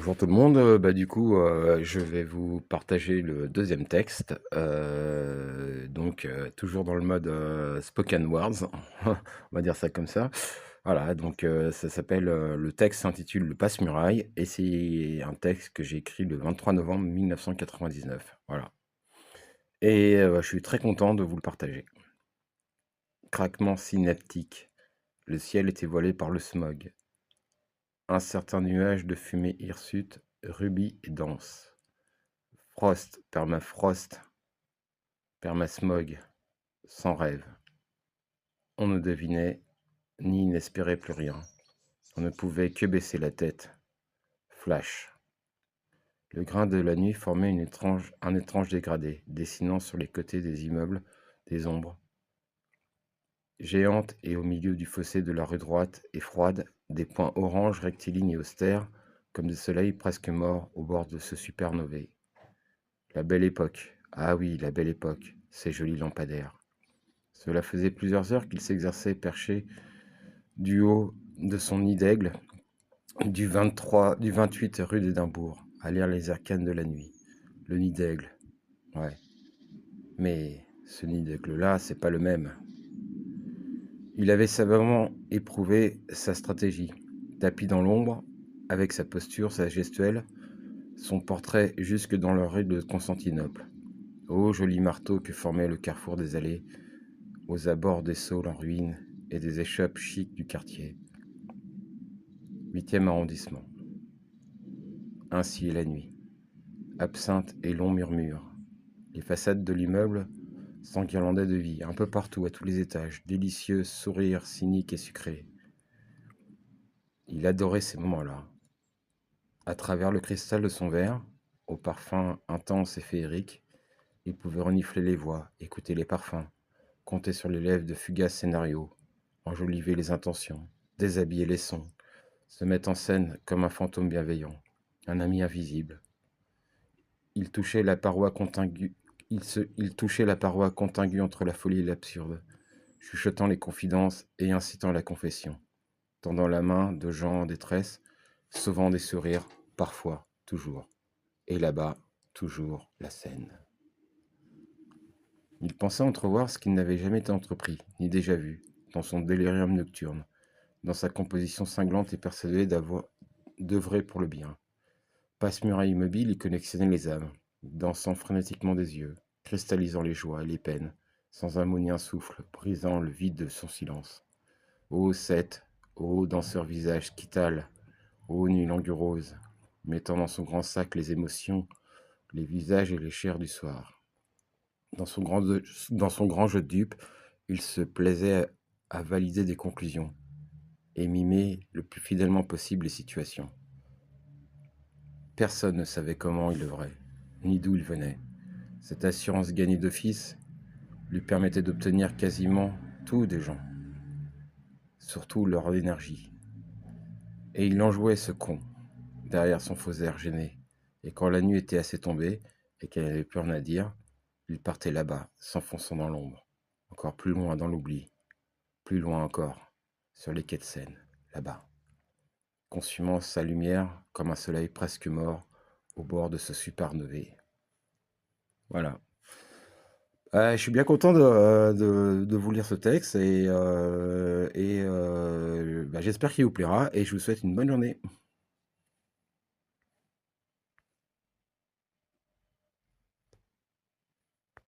Bonjour tout le monde, du coup, je vais vous partager le deuxième texte, toujours dans le mode, spoken words, on va dire ça comme ça. Voilà, ça s'appelle, le texte s'intitule «Le passe-muraille» et c'est un texte que j'ai écrit le 23 novembre 1999, voilà je suis très content de vous le partager. Craquement synaptique, le ciel était voilé par le smog. Un certain nuage de fumée hirsute, rubis et dense. Frost, permafrost, permasmog, sans rêve. On ne devinait ni n'espérait plus rien. On ne pouvait que baisser la tête. Flash. Le grain de la nuit formait un étrange dégradé, dessinant sur les côtés des immeubles des ombres géantes et au milieu du fossé de la rue droite et froide, des points orange rectilignes et austères, comme des soleils presque morts au bord de ce supernové. La belle époque. Ah oui, la belle époque, ces jolis lampadaires. Cela faisait plusieurs heures qu'il s'exerçait perché du haut de son nid d'aigle du 28 rue d'Édimbourg, à lire les arcanes de la nuit. Le nid d'aigle, ouais. Mais ce nid d'aigle-là, c'est pas le même. Il avait savamment éprouvé sa stratégie. Tapis dans l'ombre, avec sa posture, sa gestuelle, son portrait jusque dans la rue de Constantinople. Ô joli marteau que formait le carrefour des allées, aux abords des saules en ruine et des échoppes chics du quartier. 8e arrondissement. Ainsi est la nuit. Absinthe et longs murmures. Les façades de l'immeuble s'enguirlandaient de vie, un peu partout, à tous les étages, délicieux sourires cyniques et sucrés. Il adorait ces moments-là. À travers le cristal de son verre, au parfum intense et féerique, il pouvait renifler les voix, écouter les parfums, compter sur les lèvres de fugaces scénarios, enjoliver les intentions, déshabiller les sons, se mettre en scène comme un fantôme bienveillant, un ami invisible. Il touchait la paroi contigue, il touchait la paroi contigue entre la folie et l'absurde, chuchotant les confidences et incitant à la confession, tendant la main de gens en détresse, sauvant des sourires, parfois, toujours. Et là-bas, toujours la scène. Il pensait entrevoir ce qui n'avait jamais été entrepris, ni déjà vu, dans son délirium nocturne, dans sa composition cinglante et persuadé d'œuvrer pour le bien. Passe-muraille immobile, il connexionnait les âmes, dansant frénétiquement des yeux, cristallisant les joies et les peines, sans un mot ni un souffle, brisant le vide de son silence. Ô Seth, ô danseur visage quital, ô nuit langureuse, mettant dans son grand sac les émotions, les visages et les chairs du soir. Dans son grand jeu de dupe, il se plaisait à valider des conclusions et mimer le plus fidèlement possible les situations. Personne ne savait comment il œuvrait, ni d'où il venait. Cette assurance gagnée d'office lui permettait d'obtenir quasiment tout des gens, surtout leur énergie. Et il enjouait ce con, derrière son faux air gêné. Et quand la nuit était assez tombée, et qu'elle n'avait plus rien à dire, il partait là-bas, s'enfonçant dans l'ombre, encore plus loin dans l'oubli, plus loin encore, sur les quais de Seine, là-bas, consumant sa lumière comme un soleil presque mort au bord de ce supernové. Voilà. Je suis bien content de vous lire ce texte j'espère qu'il vous plaira et je vous souhaite une bonne journée.